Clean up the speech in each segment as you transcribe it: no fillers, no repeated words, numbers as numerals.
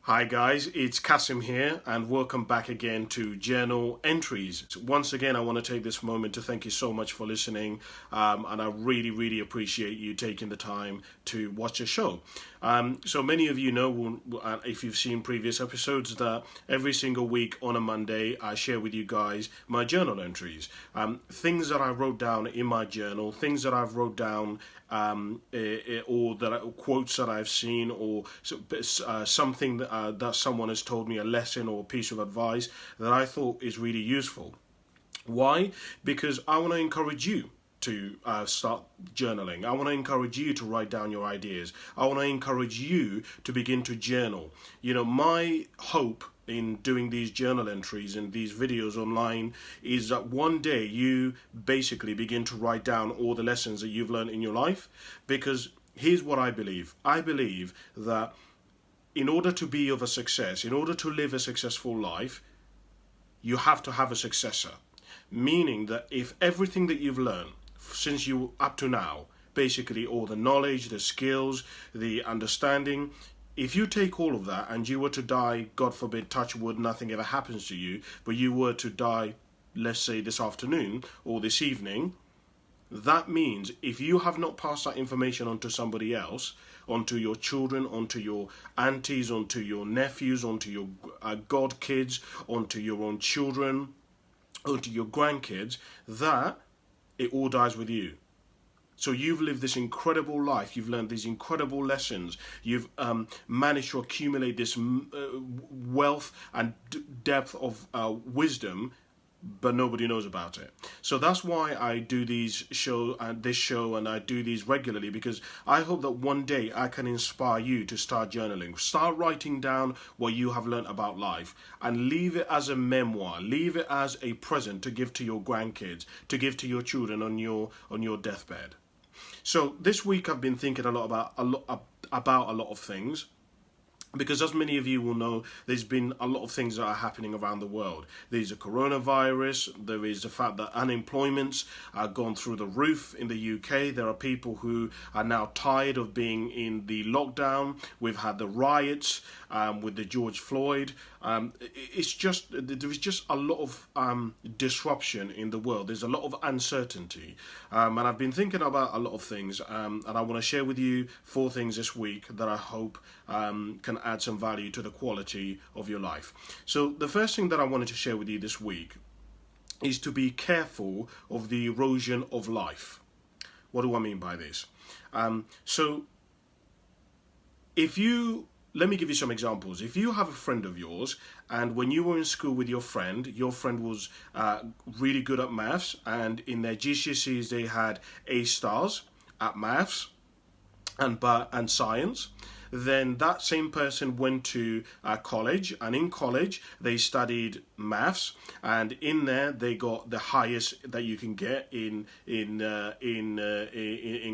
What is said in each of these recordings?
Hi guys, it's Cassim here and welcome back again to Journal Entries. Once again, I want to take this moment to thank you so much for listening and I really appreciate you taking the time to watch the show. So many of you know, if you've seen previous episodes, that every single week on a Monday I share with you guys my journal entries. Things that I wrote down in my journal, things that I've wrote down or quotes that I've seen, or something that someone has told me, a lesson or a piece of advice that I thought is really useful. Why? Because I want to encourage you to start journaling. I want to encourage you to write down your ideas. I want to encourage you to begin to journal. You know, my hope in doing these journal entries and these videos online is that one day you basically begin to write down all the lessons that you've learned in your life. Because here's what I believe that in order to be of a success, in order to live a successful life, you have to have a successor. Meaning that if everything that you've learned since you up to now, basically all the knowledge, the skills, the understanding, if you take all of that and you were to die, God forbid, touch wood, nothing ever happens to you, but you were to die, let's say this afternoon or this evening, that means if you have not passed that information on to somebody else, onto your children, onto your aunties, onto your nephews, onto your godkids, onto your own children, onto your grandkids, that it all dies with you. So you've lived this incredible life, you've learned these incredible lessons, you've managed to accumulate this wealth and depth of wisdom, but nobody knows about it. So that's why I do this show and I do these regularly, because I hope that one day I can inspire you to start journaling. Start writing down what you have learned about life and leave it as a memoir, leave it as a present to give to your grandkids, to give to your children on your deathbed. So this week I've been thinking about a lot of things. Because as many of you will know, there's been a lot of things that are happening around the world. There's a coronavirus, there is the fact that unemployment's gone through the roof in the UK. There are people who are now tired of being in the lockdown. We've had the riots with the George Floyd. There is just a lot of disruption in the world. There's a lot of uncertainty. And I've been thinking about a lot of things. And I want to share with you 4 things this week that I hope can add some value to the quality of your life. So the first thing that I wanted to share with you this week is to be careful of the erosion of life. What do I mean by this? Let me give you some examples. If you have a friend of yours and when you were in school with your friend was really good at maths, and in their GCSEs they had A stars at maths and science, then that same person went to college, and in college they studied maths, and in there they got the highest that you can get in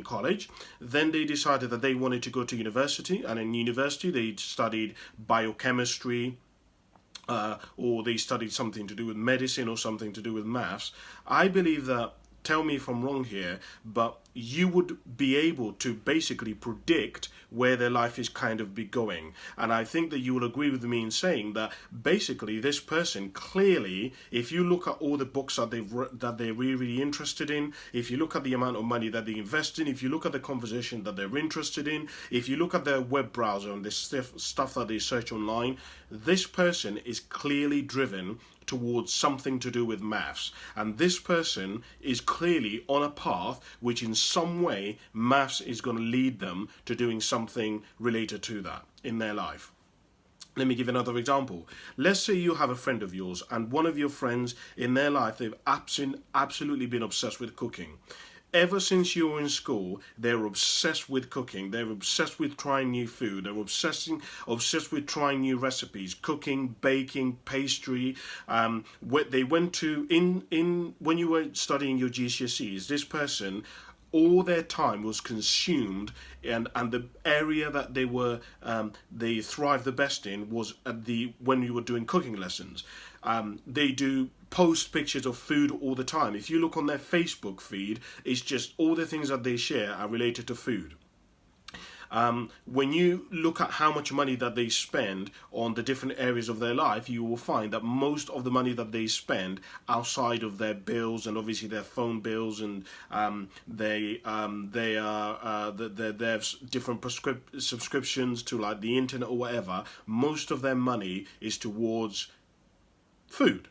college. Then they decided that they wanted to go to university, and in university they studied biochemistry, or they studied something to do with medicine or something to do with maths. I believe that, tell me if I'm wrong here, but you would be able to basically predict where their life is kind of be going. And I think that you will agree with me in saying that basically this person clearly, if you look at all the books that they're really interested in, if you look at the amount of money that they invest in, if you look at the conversation that they're interested in, if you look at their web browser and the stuff that they search online, this person is clearly driven towards something to do with maths, and this person is clearly on a path which in some way maths is going to lead them to doing something related to that in their life. Let me give another example. Let's say you have a friend of yours, and one of your friends in their life, they've absolutely been obsessed with cooking. Ever since you were in school, they're obsessed with cooking. They're obsessed with trying new food. They're obsessed with trying new recipes, cooking, baking, pastry. They went to when you were studying your GCSEs, this person, all their time was consumed, and the area that they thrived the best in was when you were doing cooking lessons. They do post pictures of food all the time. If you look on their Facebook feed, it's just all the things that they share are related to food. When you look at how much money that they spend on the different areas of their life, you will find that most of the money that they spend outside of their bills and obviously their phone bills and their different subscriptions to like the internet or whatever, most of their money is towards food.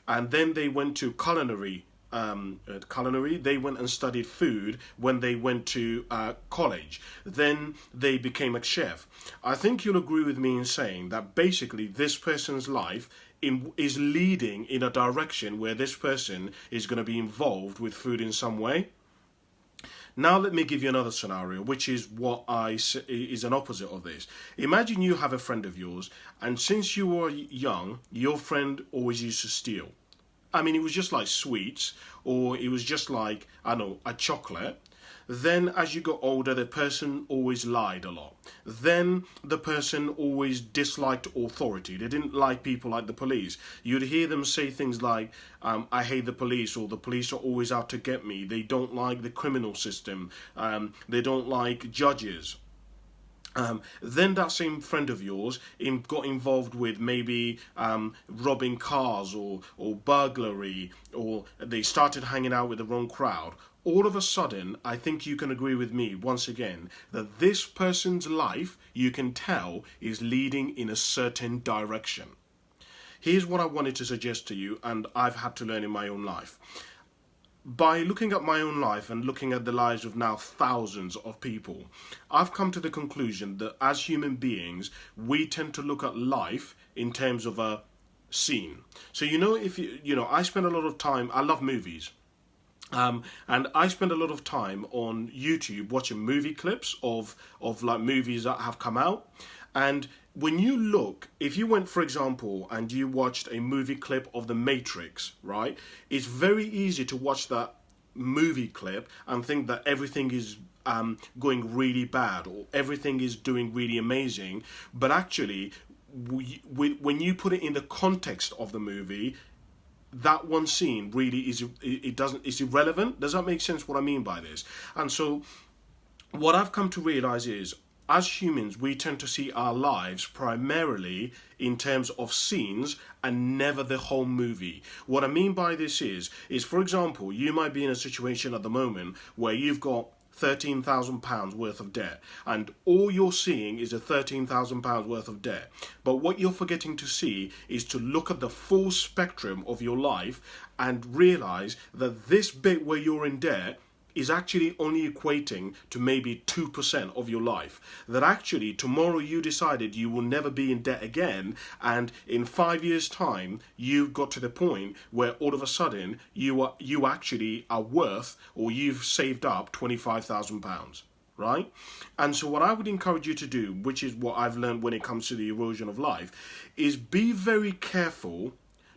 And then they went to culinary. They went and studied food when they went to college. Then they became a chef. I think you'll agree with me in saying that basically this person's life is leading in a direction where this person is going to be involved with food in some way. Now let me give you another scenario, which is what is an opposite of this. Imagine you have a friend of yours, and since you were young, your friend always used to steal. I mean, it was just like sweets, or it was just like, I don't know, a chocolate. Then as you got older, the person always lied a lot. Then the person always disliked authority. They didn't like people like the police. You'd hear them say things like, I hate the police, or the police are always out to get me. They don't like the criminal system. They don't like judges. Then that same friend of yours got involved with maybe robbing cars or burglary, or they started hanging out with the wrong crowd. All of a sudden, I think you can agree with me once again that this person's life, you can tell, is leading in a certain direction. Here's what I wanted to suggest to you, and I've had to learn in my own life. By looking at my own life and looking at the lives of now thousands of people, I've come to the conclusion that as human beings, we tend to look at life in terms of a scene. So, I spend a lot of time, I love movies. And I spend a lot of time on YouTube watching movie clips of like movies that have come out. And when you look, if you went, for example, and you watched a movie clip of The Matrix, right? It's very easy to watch that movie clip and think that everything is going really bad or everything is doing really amazing. But actually, when you put it in the context of the movie, that one scene really it's irrelevant. Does that make sense what I mean by this? And so what I've come to realize is, as humans, we tend to see our lives primarily in terms of scenes and never the whole movie. What I mean by this is for example, you might be in a situation at the moment where you've got £13,000 worth of debt, and all you're seeing is a £13,000 worth of debt. But what you're forgetting to see is to look at the full spectrum of your life and realize that this bit where you're in debt is actually only equating to maybe 2% of your life. That actually tomorrow you decided you will never be in debt again, and in 5 years' time you've got to the point where all of a sudden you actually are worth, or you've saved up £25,000. Right? And so what I would encourage you to do, which is what I've learned when it comes to the erosion of life, is be very careful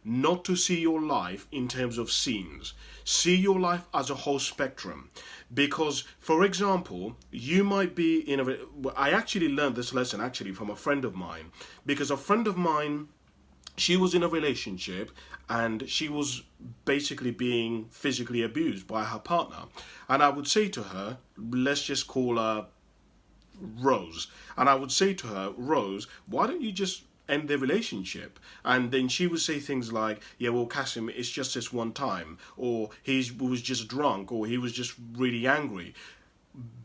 not to see your life in terms of scenes. See your life as a whole spectrum. Because, for example, you might be in a... I actually learned this lesson actually from a friend of mine. Because a friend of mine, she was in a relationship and she was basically being physically abused by her partner. And I would say to her, let's just call her Rose. And I would say to her, Rose, why don't you just end the relationship? And then she would say things like, yeah, well, Cassim, it's just this one time, or he was just drunk, or he was just really angry.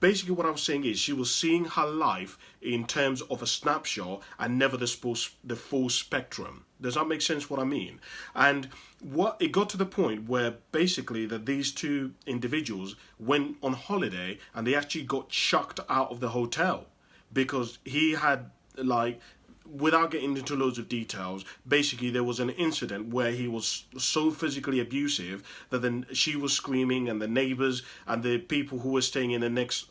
Basically what I was saying is she was seeing her life in terms of a snapshot and never the full spectrum. Does that make sense what I mean? And it got to the point where basically that these two individuals went on holiday and they actually got chucked out of the hotel because he had, like, without getting into loads of details, basically there was an incident where he was so physically abusive that then she was screaming, and the neighbours and the people who were staying in the next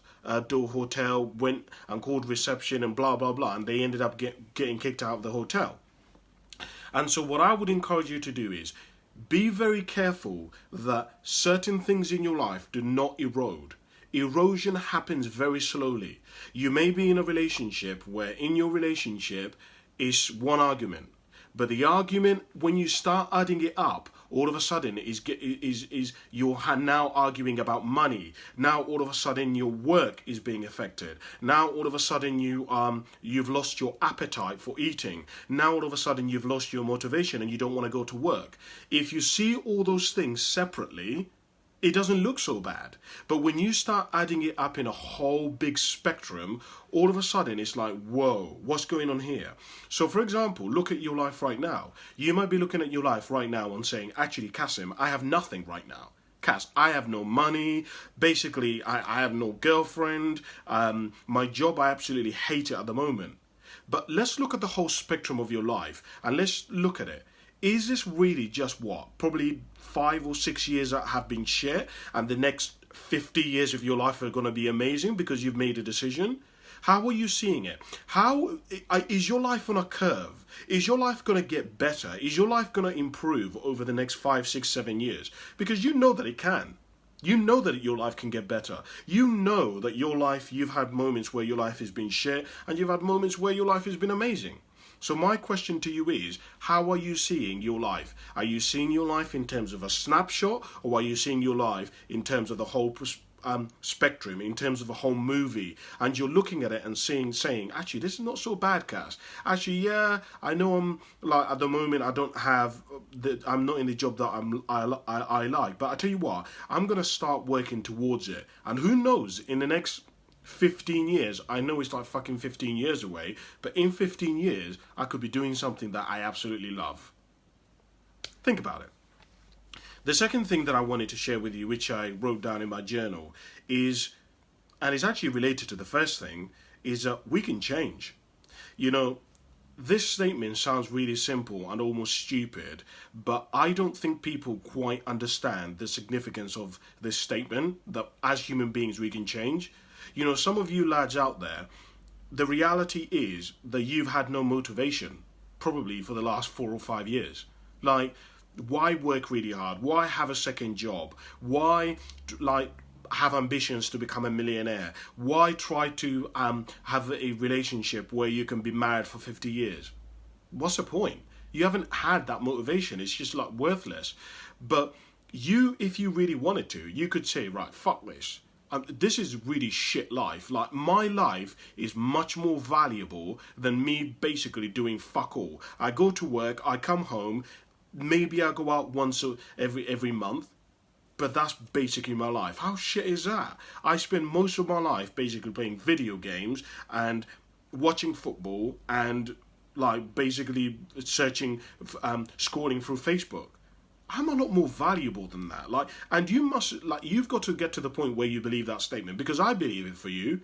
door hotel went and called reception and blah blah blah, and they ended up getting kicked out of the hotel. And so what I would encourage you to do is be very careful that certain things in your life do not erode. Erosion happens very slowly. You may be in a relationship where in your relationship is one argument, But the argument, when you start adding it up, all of a sudden is you're now arguing about money. Now all of a sudden your work is being affected. Now all of a sudden you've lost your appetite for eating. Now all of a sudden you've lost your motivation and you don't want to go to work. If you see all those things separately, it doesn't look so bad. But when you start adding it up in a whole big spectrum, all of a sudden it's like, whoa, what's going on here? So for example, look at your life right now. You might be looking at your life right now and saying, actually, Cassim, I have nothing right now. Cass, I have no money. Basically, I have no girlfriend. My job, I absolutely hate it at the moment. But let's look at the whole spectrum of your life and let's look at it. Is this really just what? Probably 5 or 6 years that have been shit and the next 50 years of your life are going to be amazing because you've made a decision? How are you seeing it? How is your life on a curve? Is your life going to get better? Is your life going to improve over the next 5, 6, 7 years? Because you know that it can. You know that your life can get better. You know that your life, you've had moments where your life has been shit and you've had moments where your life has been amazing. So my question to you is, how are you seeing your life? Are you seeing your life in terms of a snapshot, or are you seeing your life in terms of the whole spectrum, in terms of a whole movie? And you're looking at it and saying, actually, this is not so bad, Cass. Actually, yeah, I know I'm like at the moment I'm not in the job that I like, but I tell you what, I'm gonna start working towards it. And who knows, in the next 15 years, I know it's like fucking 15 years away, but in 15 years, I could be doing something that I absolutely love. Think about it. The second thing that I wanted to share with you, which I wrote down in my journal, is, and it's actually related to the first thing, is that we can change. You know, this statement sounds really simple and almost stupid, but I don't think people quite understand the significance of this statement, that as human beings we can change. You know, some of you lads out there, the reality is that you've had no motivation, probably for the last 4 or 5 years. Like, why work really hard? Why have a second job? Why, have ambitions to become a millionaire? Why try to have a relationship where you can be married for 50 years? What's the point? You haven't had that motivation. It's just like worthless. But if you really wanted to, you could say, right, fuck this. This is really shit life. Like, my life is much more valuable than me basically doing fuck all. I go to work, I come home, maybe I go out once every month, but that's basically my life. How shit is that? I spend most of my life basically playing video games and watching football and like basically searching, scrolling through Facebook. I'm a lot more valuable than that. And you've got to get to the point where you believe that statement, because I believe it for you.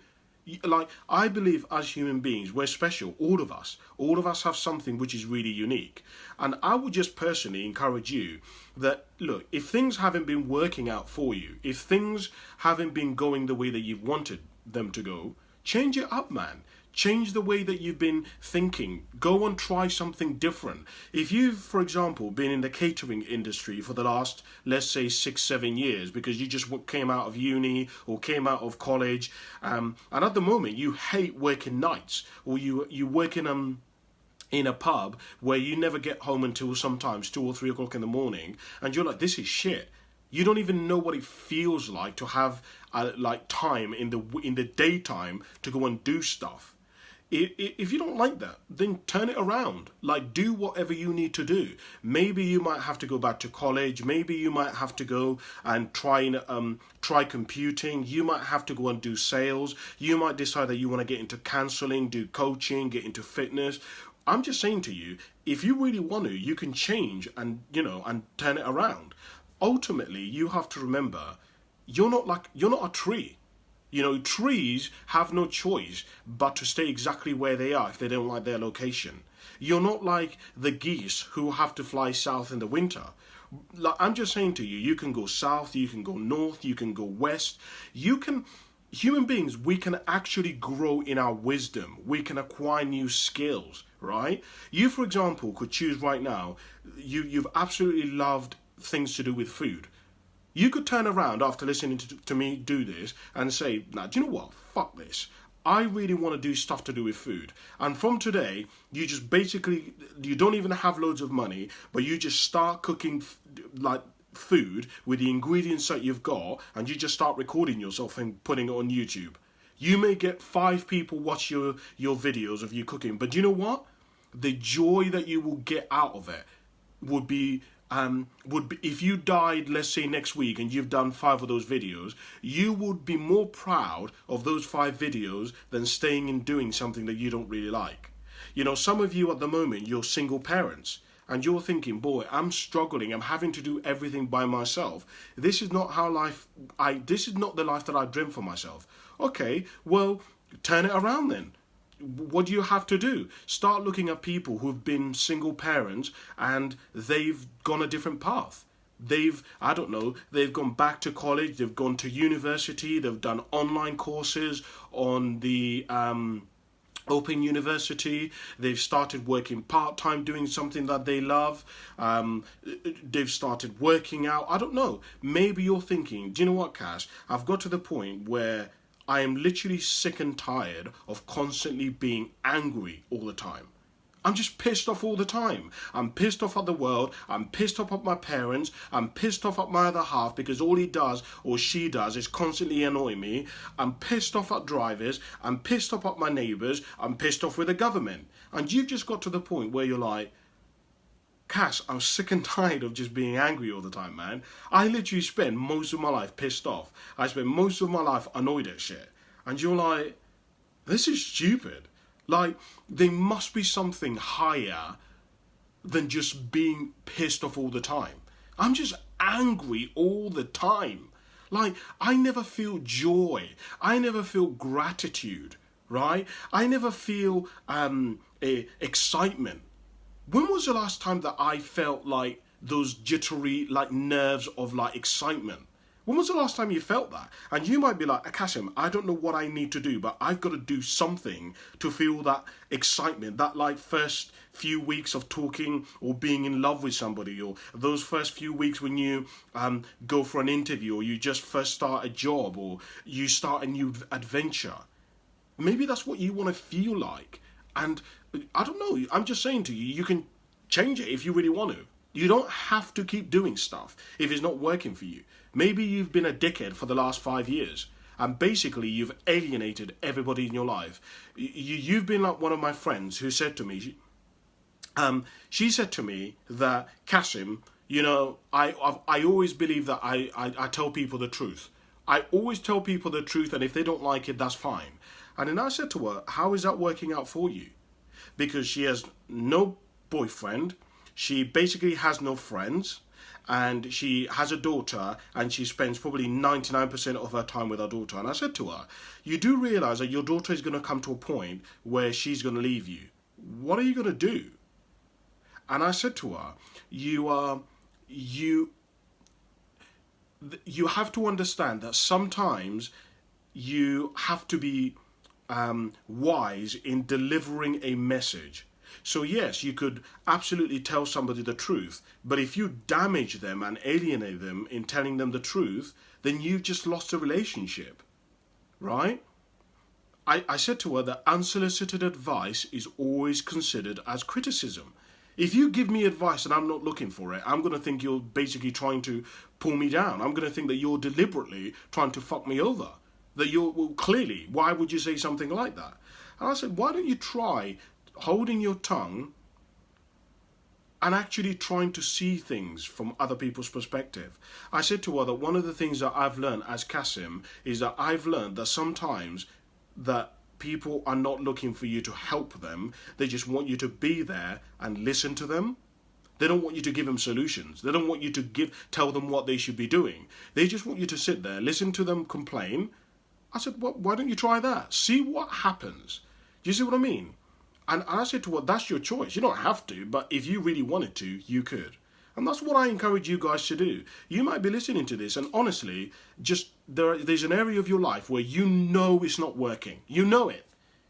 I believe as human beings, we're special. All of us have something which is really unique. And I would just personally encourage you that, look, if things haven't been working out for you, if things haven't been going the way that you've wanted them to go, change it up, man. Change the way that you've been thinking. Go and try something different. If you've, for example, been in the catering industry for the last, let's say, 6, 7 years, because you just came out of uni or came out of college, and at the moment you hate working nights, or you work in a pub where you never get home until sometimes 2 or 3 o'clock in the morning, and you're like, this is shit. You don't even know what it feels like to have time in the daytime to go and do stuff. If you don't like that, then turn it around. Do whatever you need to do. Maybe you might have to go back to college. Maybe you might have to go and try computing. You might have to go and do sales. You might decide that you want to get into counseling, do coaching, get into fitness. I'm just saying to you, if you really want to, you can change and turn it around. Ultimately, you have to remember, you're not a tree. Trees have no choice but to stay exactly where they are if they don't like their location. You're not like the geese who have to fly south in the winter. I'm just saying to you, you can go south, you can go north, you can go west. Human beings, we can actually grow in our wisdom. We can acquire new skills, right? You, for example, could choose right now, you've absolutely loved things to do with food. You could turn around after listening to me do this and say, nah, do you know what? Fuck this. I really want to do stuff to do with food. And from today, you just basically, you don't even have loads of money, but you just start cooking like food with the ingredients that you've got, and you just start recording yourself and putting it on YouTube. You may get 5 people watch your videos of you cooking, but you know what? The joy that you will get out of it would be if you died, let's say next week, and you've done 5 of those videos, you would be more proud of those 5 videos than staying and doing something that you don't really like. You know, some of you at the moment, you're single parents, and you're thinking, boy, I'm struggling, I'm having to do everything by myself. This is not this is not the life that I dreamt for myself. Okay, well, turn it around then. What do you have to do? Start looking at people who've been single parents and they've gone a different path. They've gone back to college, they've gone to university, they've done online courses on the Open University, they've started working part-time doing something that they love, they've started working out. I don't know, maybe you're thinking, do you know what, Cass, I've got to the point where I am literally sick and tired of constantly being angry all the time. I'm just pissed off all the time. I'm pissed off at the world. I'm pissed off at my parents. I'm pissed off at my other half because all he does or she does is constantly annoy me. I'm pissed off at drivers. I'm pissed off at my neighbours. I'm pissed off with the government. And you've just got to the point where you're like, Cass, I'm sick and tired of just being angry all the time, man. I literally spend most of my life pissed off. I spend most of my life annoyed at shit. And you're like, this is stupid. Like, there must be something higher than just being pissed off all the time. I'm just angry all the time. Like, I never feel joy. I never feel gratitude, right? I never feel excitement. When was the last time that I felt like those jittery, like nerves of like excitement? When was the last time you felt that? And you might be like, Cassim, I don't know what I need to do, but I've got to do something to feel that excitement, that like first few weeks of talking or being in love with somebody, or those first few weeks when you go for an interview, or you just first start a job, or you start a new adventure. Maybe that's what you want to feel like. And I don't know, I'm just saying to you, you can change it if you really want to. You don't have to keep doing stuff if it's not working for you. Maybe you've been a dickhead for the last 5 years and basically you've alienated everybody in your life. You've been like one of my friends who said to me, she said to me that, Cassim, you know, I always believe that I tell people the truth. I always tell people the truth, and if they don't like it, that's fine. And then I said to her, how is that working out for you? Because she has no boyfriend, she basically has no friends, and she has a daughter, and she spends probably 99% of her time with her daughter. And I said to her, you do realise that your daughter is going to come to a point where she's going to leave you. What are you going to do? And I said to her, you have to understand that sometimes you have to be wise in delivering a message. So yes, you could absolutely tell somebody the truth, but if you damage them and alienate them in telling them the truth, then you've just lost a relationship, right? I said to her that unsolicited advice is always considered as criticism. If you give me advice and I'm not looking for it, I'm going to think you're basically trying to pull me down. I'm going to think that you're deliberately trying to fuck me over. That you're, well, clearly, why would you say something like that? And I said, why don't you try holding your tongue and actually trying to see things from other people's perspective? I said to her that one of the things that I've learned as Cassim is that I've learned that sometimes that people are not looking for you to help them. They just want you to be there and listen to them. They don't want you to give them solutions. They don't want you to tell them what they should be doing. They just want you to sit there, listen to them complain. I said, well, why don't you try that? See what happens. Do you see what I mean? And I said to her, that's your choice. You don't have to, but if you really wanted to, you could. And that's what I encourage you guys to do. You might be listening to this, and honestly, just there's an area of your life where you know it's not working. You know it.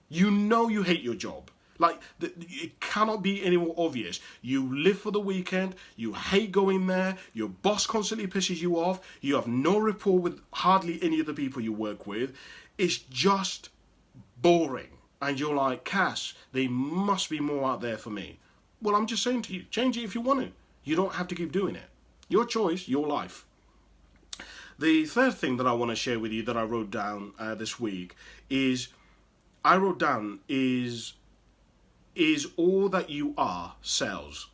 You know you hate your job. Like, it cannot be any more obvious. You live for the weekend, you hate going there, your boss constantly pisses you off, you have no rapport with hardly any of the people you work with. It's just boring. And you're like, Cass, there must be more out there for me. Well, I'm just saying to you, change it if you want to. You don't have to keep doing it. Your choice, your life. The third thing that I want to share with you that I wrote down this week is, I wrote down is all that you are sells.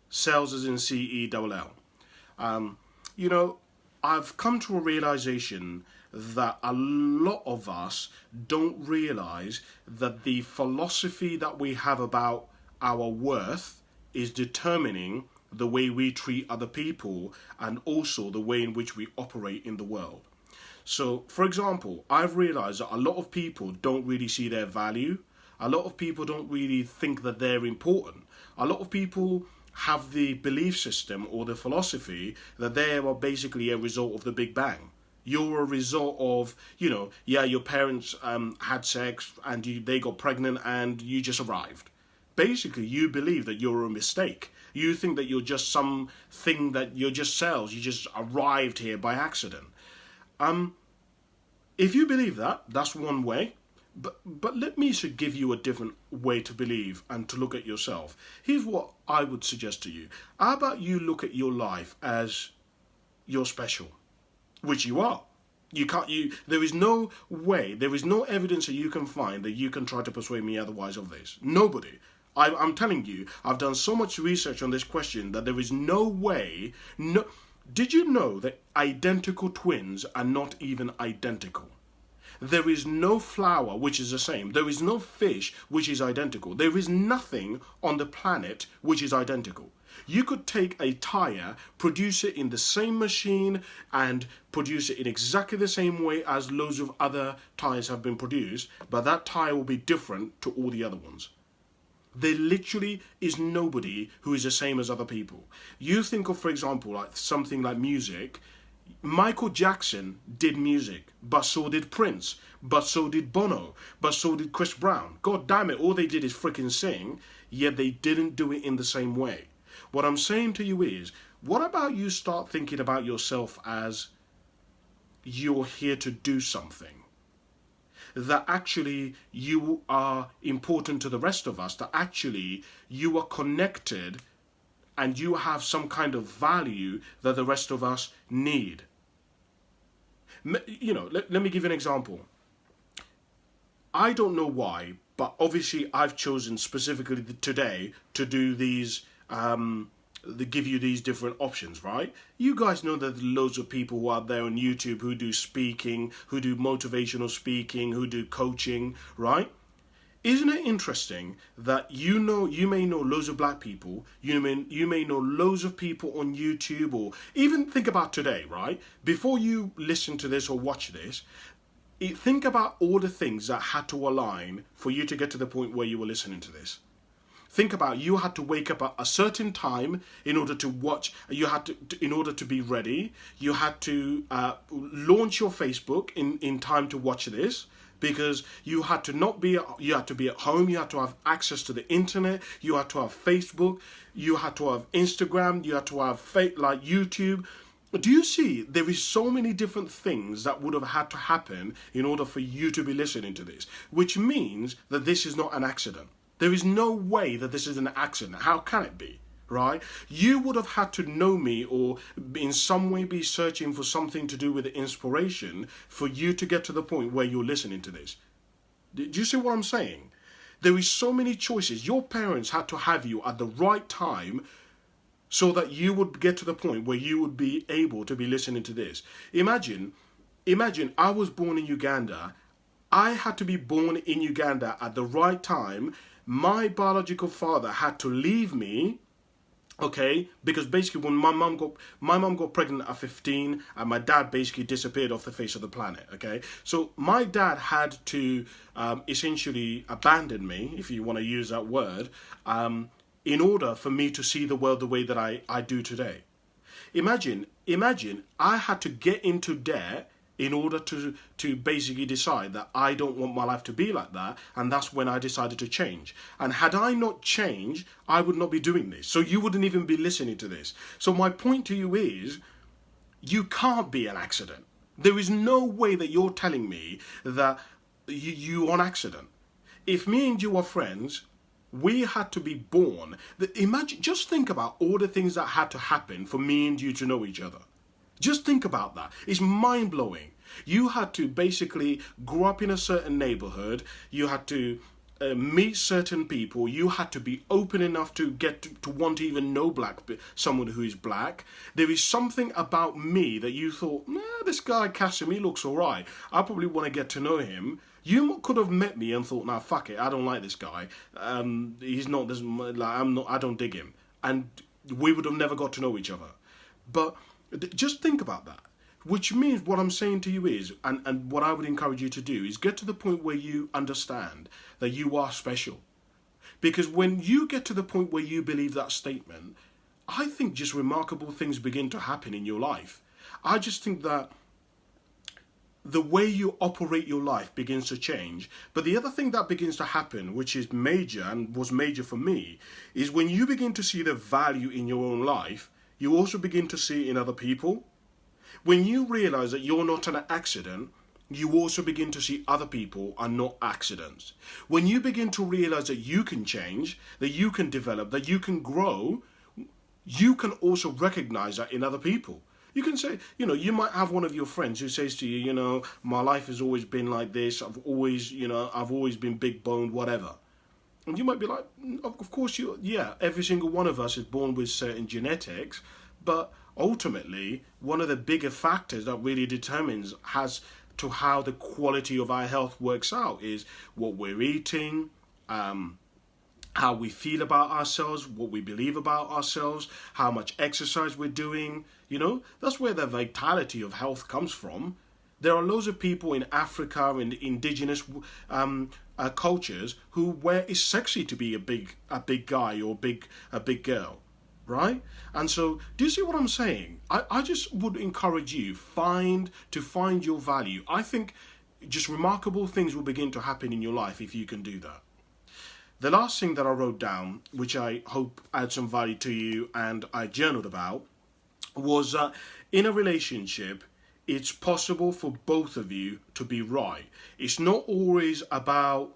Sells as in CELL. You know, I've come to a realization that a lot of us don't realize that the philosophy that we have about our worth is determining the way we treat other people and also the way in which we operate in the world. So, for example, I've realized that a lot of people don't really see their value. A lot of people don't really think that they're important. A lot of people have the belief system or the philosophy that they are basically a result of the Big Bang. You're a result of, your parents had sex and they got pregnant and you just arrived. Basically, you believe that you're a mistake. You think that you're just something that you're just cells. You just arrived here by accident. If you believe that, that's one way. But let me give you a different way to believe and to look at yourself. Here's what I would suggest to you. How about you look at your life as you're special, which you are. There is no way, there is no evidence that you can find that you can try to persuade me otherwise of this. Nobody. I'm telling you, I've done so much research on this question that there is no way. No. Did you know that identical twins are not even identical? There is no flower which is the same. There is no fish which is identical. There is nothing on the planet which is identical. You could take a tire, produce it in the same machine, and produce it in exactly the same way as loads of other tires have been produced, but that tire will be different to all the other ones. There literally is nobody who is the same as other people. You think of, for example, like something like music. Michael Jackson did music, but so did Prince, but so did Bono, but so did Chris Brown. God damn it, all they did is freaking sing, yet they didn't do it in the same way. What I'm saying to you is, what about you start thinking about yourself as you're here to do something? That actually you are important to the rest of us, that actually you are connected and you have some kind of value that the rest of us need. Let me give you an example. I don't know why, but obviously I've chosen specifically today to do these, give you these different options, right? You guys know that there are loads of people who are out there on YouTube who do speaking, who do motivational speaking, who do coaching, right? Isn't it interesting that you may know loads of black people, you may know loads of people on YouTube, or even think about today, right? Before you listen to this or watch this, think about all the things that had to align for you to get to the point where you were listening to this. Think about, you had to wake up at a certain time in order to watch, in order to be ready. You had to launch your Facebook in time to watch this, because you had to be at home, you had to have access to the internet, you had to have Facebook, you had to have Instagram, you had to have YouTube. Do you see, there is so many different things that would have had to happen in order for you to be listening to this, which means that this is not an accident. There is no way that this is an accident. How can it be, right? You would have had to know me or in some way be searching for something to do with the inspiration for you to get to the point where you're listening to this. Do you see what I'm saying? There is so many choices. Your parents had to have you at the right time so that you would get to the point where you would be able to be listening to this. Imagine I was born in Uganda. I had to be born in Uganda at the right time. My biological father had to leave me, okay, because basically when my mum got pregnant at 15 and my dad basically disappeared off the face of the planet, okay? So my dad had to essentially abandon me, if you want to use that word, in order for me to see the world the way that I do today. Imagine I had to get into debt in order to basically decide that I don't want my life to be like that, and that's when I decided to change. And had I not changed, I would not be doing this. So you wouldn't even be listening to this. So my point to you is, you can't be an accident. There is no way that you're telling me that you on accident. If me and you are friends, we had to be born. Imagine, just think about all the things that had to happen for me and you to know each other. Just think about that. It's mind blowing. You had to basically grow up in a certain neighborhood. You had to meet certain people. You had to be open enough to get to want to even know someone who is black. There is something about me that you thought, nah, this guy Cassim, he looks all right. I probably want to get to know him. You could have met me and thought, nah, fuck it, I don't like this guy. He's not this. Like, I'm not. I don't dig him, and we would have never got to know each other. But just think about that. Which means what I'm saying to you is, and what I would encourage you to do is get to the point where you understand that you are special. Because when you get to the point where you believe that statement, I think just remarkable things begin to happen in your life. I just think that the way you operate your life begins to change. But the other thing that begins to happen, which is major and was major for me, is when you begin to see the value in your own life, you also begin to see it in other people. When you realize that you're not an accident, you also begin to see other people are not accidents. When you begin to realize that you can change, that you can develop, that you can grow, you can also recognize that in other people. You can say, you might have one of your friends who says to you, my life has always been like this. I've always been big boned, whatever. And you might be like, of course, every single one of us is born with certain genetics, but ultimately, one of the bigger factors that really determines how the quality of our health works out is what we're eating, how we feel about ourselves, what we believe about ourselves, how much exercise we're doing. That's where the vitality of health comes from. There are loads of people in Africa and indigenous cultures where it's sexy to be a big guy or a big girl, right? And so, do you see what I'm saying? I just would encourage you to find your value. I think just remarkable things will begin to happen in your life if you can do that. The last thing that I wrote down, which I hope adds some value to you and I journaled about, was that in a relationship, it's possible for both of you to be right. It's not always that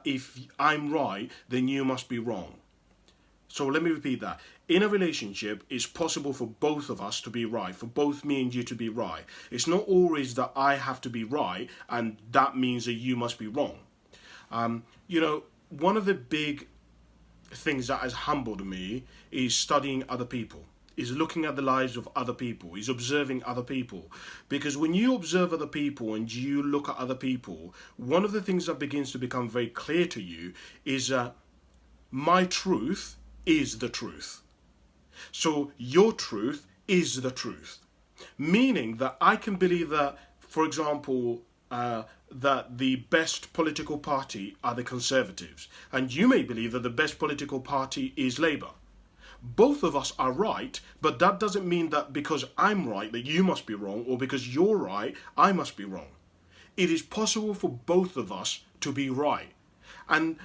if I'm right, then you must be wrong. So let me repeat that. In a relationship, it's possible for both of us to be right, for both me and you to be right. It's not always that I have to be right, and that means that you must be wrong. One of the big things that has humbled me is studying other people, is looking at the lives of other people, is observing other people. Because when you observe other people and you look at other people, one of the things that begins to become very clear to you is that my truth is the truth. So your truth is the truth. Meaning that I can believe that, for example, that the best political party are the Conservatives. And you may believe that the best political party is Labour. Both of us are right, but that doesn't mean that because I'm right that you must be wrong, or because you're right, I must be wrong. It is possible for both of us to be right. And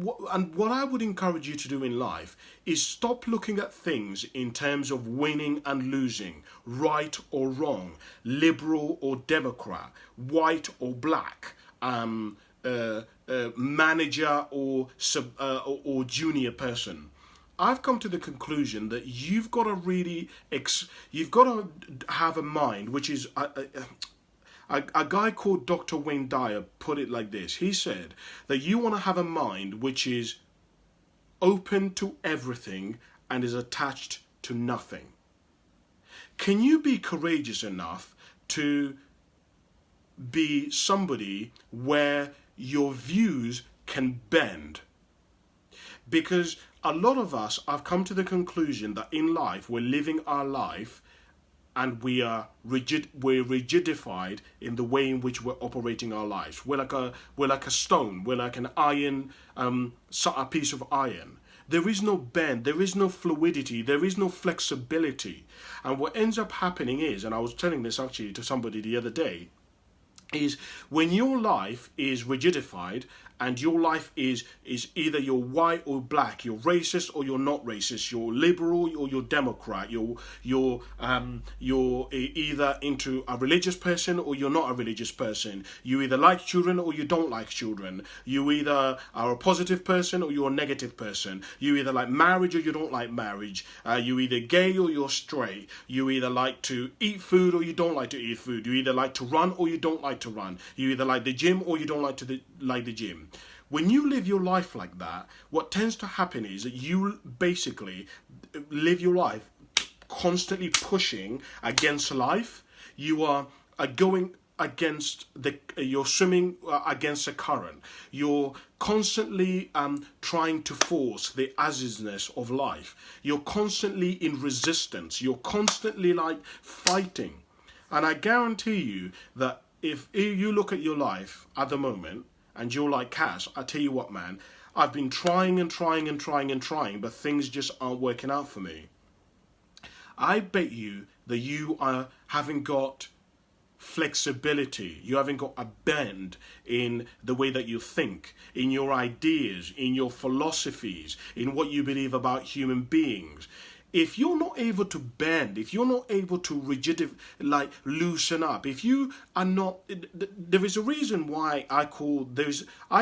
what I would encourage you to do in life is stop looking at things in terms of winning and losing, right or wrong, liberal or Democrat, white or black, manager or junior person. I've come to the conclusion that you've got to have a mind which is. A guy called Dr. Wayne Dyer put it like this. He said that you want to have a mind which is open to everything and is attached to nothing. Can you be courageous enough to be somebody where your views can bend? Because a lot of us have come to the conclusion that in life we're living our life and we're rigidified in the way in which we're operating our lives. We're like a stone. We're like an iron, a piece of iron. There is no bend. There is no fluidity. There is no flexibility. And what ends up happening is, and I was telling this actually to somebody the other day, is when your life is rigidified and your life is either you're white or black, you're racist or you're not racist, you're liberal or you're Democrat, you're either into a religious person or you're not a religious person, you either like children or you don't like children, you either are a positive person or you're a negative person, you either like marriage or you don't like marriage, you either gay or you're straight, you either like to eat food or you don't like to eat food, you either like to run or you don't like to run, you either like the gym or you don't like the gym. When you live your life like that, what tends to happen is that you basically live your life constantly pushing against life. You are going against you're swimming against a current. You're constantly trying to force the azizness of life. You're constantly in resistance. You're constantly like fighting. And I guarantee you that if you look at your life at the moment and you're like, Cass, I tell you what, man, I've been trying and trying and trying and trying, but things just aren't working out for me. I bet you that you haven't got flexibility, you haven't got a bend in the way that you think, in your ideas, in your philosophies, in what you believe about human beings. If you're not able to bend, if you're not able to loosen up, if you are not, there is a reason why I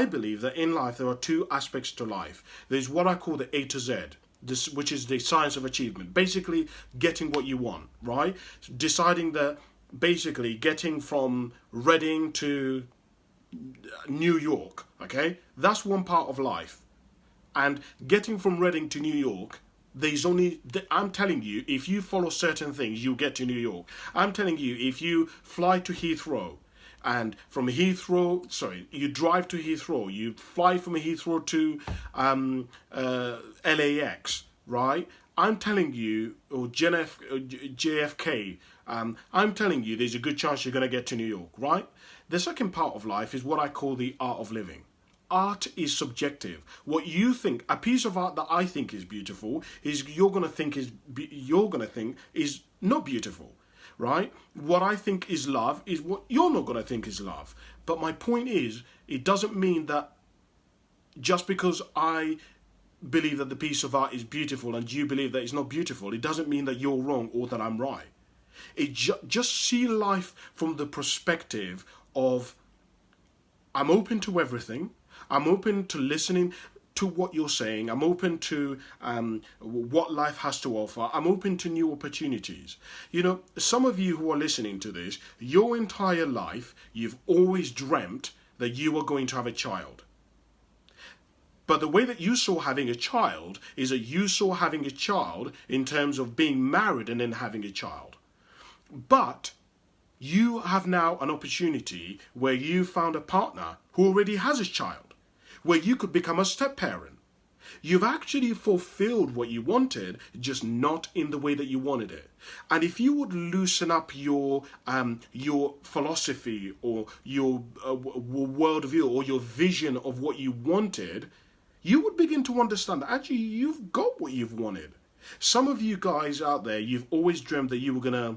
believe that in life there are two aspects to life. There's what I call the A to Z, which is the science of achievement. Basically getting what you want, right? Deciding that basically getting from Reading to New York, okay? That's one part of life. And getting from Reading to New York, I'm telling you, if you follow certain things, you'll get to New York. I'm telling you, if you fly to Heathrow, and from Heathrow, you drive to Heathrow, you fly from Heathrow to LAX, right? I'm telling you, or JFK, I'm telling you, there's a good chance you're going to get to New York, right? The second part of life is what I call the art of living. Art is subjective. What you think, a piece of art that I think is beautiful, is you're going to think is not beautiful, right? What I think is love is what you're not going to think is love. But my point is, it doesn't mean that just because I believe that the piece of art is beautiful and you believe that it's not beautiful, it doesn't mean that you're wrong or that I'm right. Just see life from the perspective of, I'm open to everything. I'm open to listening to what you're saying. I'm open to what life has to offer. I'm open to new opportunities. You know, some of you who are listening to this, your entire life, you've always dreamt that you were going to have a child. But the way that you saw having a child is that you saw having a child in terms of being married and then having a child. But you have now an opportunity where you found a partner who already has a child, where you could become a step-parent. You've actually fulfilled what you wanted, just not in the way that you wanted it. And if you would loosen up your philosophy or your worldview or your vision of what you wanted, you would begin to understand that actually you've got what you've wanted. Some of you guys out there, you've always dreamed that you were going to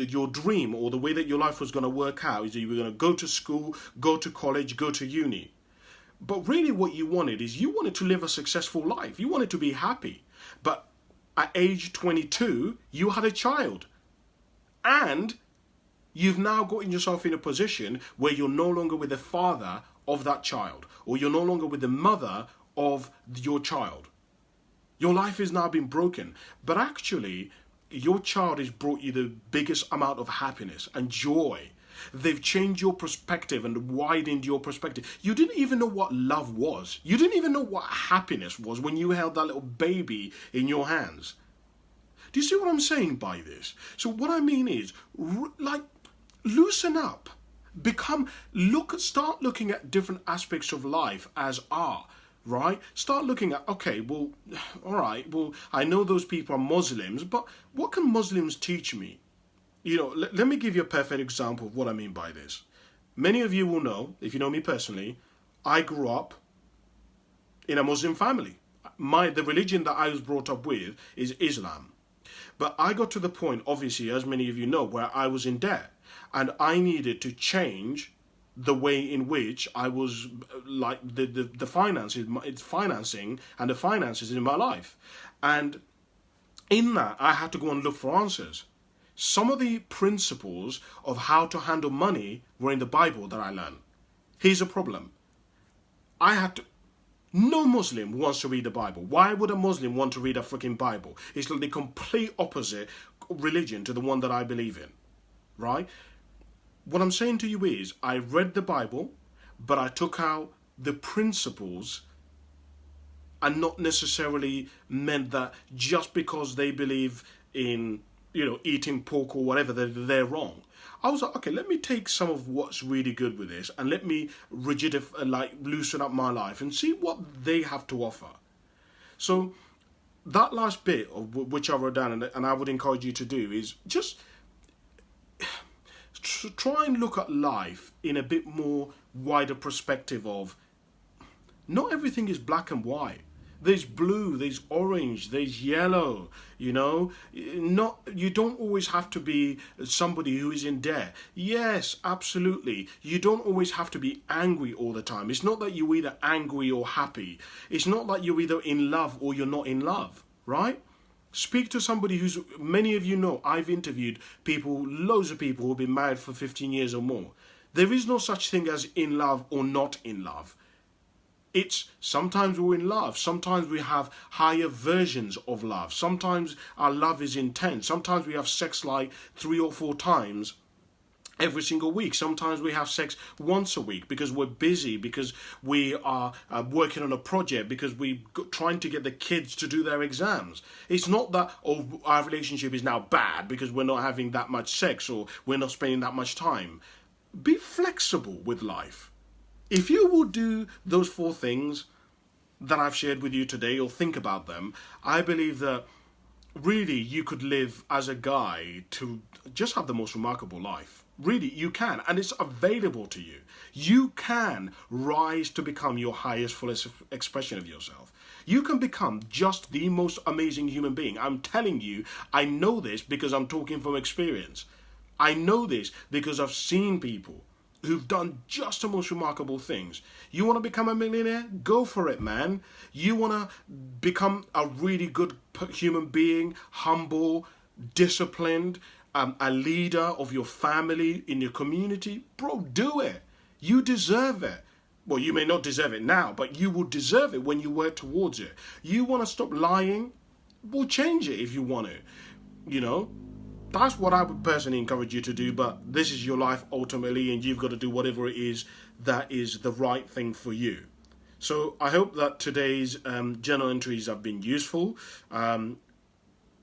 your dream or the way that your life was going to work out is that you were going to go to school, go to college, go to uni. But really what you wanted is you wanted to live a successful life. You wanted to be happy. But at age 22, you had a child. And you've now gotten yourself in a position where you're no longer with the father of that child, or you're no longer with the mother of your child. Your life has now been broken. But actually, your child has brought you the biggest amount of happiness and joy. They've changed your perspective and widened your perspective. You didn't even know what love was. You didn't even know what happiness was when you held that little baby in your hands. Do you see what I'm saying by this? So what I mean is, loosen up. Start looking at different aspects of life as art. Right? Start looking at, okay, well, all right, well, I know those people are Muslims, but what can Muslims teach me? You know, let me give you a perfect example of what I mean by this. Many of you will know, if you know me personally, I grew up in a Muslim family. The religion that I was brought up with is Islam. But I got to the point, obviously, as many of you know, where I was in debt and I needed to change the way in which I was like the finances, it's financing and the finances in my life. And in that, I had to go and look for answers. Some of the principles of how to handle money were in the Bible that I learned. Here's a problem. I had to. No Muslim wants to read the Bible. Why would a Muslim want to read a freaking Bible? It's like the complete opposite religion to the one that I believe in, right? What I'm saying to you is, I read the Bible, but I took out the principles, and not necessarily meant that just because they believe in, eating pork or whatever, they're wrong. I was like, okay, let me take some of what's really good with this and let me loosen up my life and see what they have to offer. So that last bit of which I wrote down, and I would encourage you to do, is just try and look at life in a bit more wider perspective of not everything is black and white. There's blue, there's orange, there's yellow, you don't always have to be somebody who is in debt. Yes, absolutely. You don't always have to be angry all the time. It's not that you're either angry or happy. It's not that you're either in love or you're not in love, right? Speak to somebody many of you know, I've interviewed loads of people who've been married for 15 years or more. There is no such thing as in love or not in love. It's sometimes we're in love. Sometimes we have higher versions of love. Sometimes our love is intense. Sometimes we have sex like 3 or 4 times every single week. Sometimes we have sex once a week because we're busy, because we are working on a project, because we're trying to get the kids to do their exams. It's not that, our relationship is now bad because we're not having that much sex or we're not spending that much time. Be flexible with life. If you will do those 4 things that I've shared with you today, or think about them, I believe that really you could live as a guy to just have the most remarkable life. Really, you can, and it's available to you. You can rise to become your highest, fullest expression of yourself. You can become just the most amazing human being. I'm telling you, I know this because I'm talking from experience. I know this because I've seen people who've done just the most remarkable things. You want to become a millionaire? Go for it, man. You want to become a really good human being, humble, disciplined, a leader of your family, in your community? Bro, do it. You deserve it. Well, you may not deserve it now, but you will deserve it when you work towards it. You want to stop lying? Well, change it if you want to, That's what I would personally encourage you to do, but this is your life ultimately, and you've got to do whatever it is that is the right thing for you. So I hope that today's journal entries have been useful.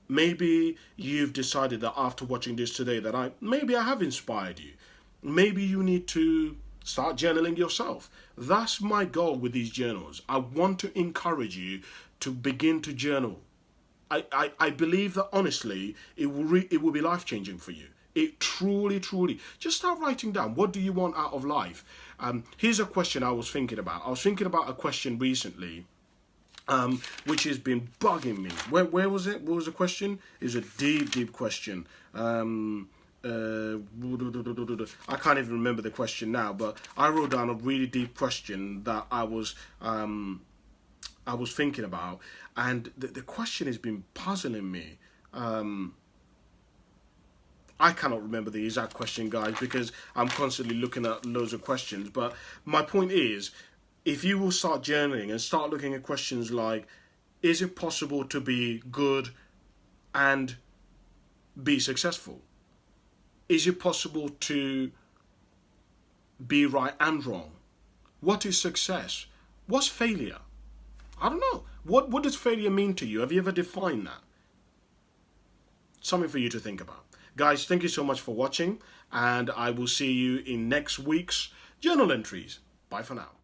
Maybe you've decided that after watching this today that I have inspired you. Maybe you need to start journaling yourself. That's my goal with these journals. I want to encourage you to begin to journal. I believe that honestly, it will be life-changing for you. It truly. Just start writing down, what do you want out of life? Here's a question I was thinking about. I was thinking about a question recently, which has been bugging me. Where was it? What was the question? It was a deep question. I can't even remember the question now, but I wrote down a really deep question that I was thinking about, and the question has been puzzling me. I cannot remember the exact question, guys, because I'm constantly looking at loads of questions. But my point is, if you will start journaling and start looking at questions like, is it possible to be good and be successful? Is it possible to be right and wrong? What is success? What's failure? I don't know. What does failure mean to you? Have you ever defined that? Something for you to think about. Guys, thank you so much for watching, and I will see you in next week's journal entries. Bye for now.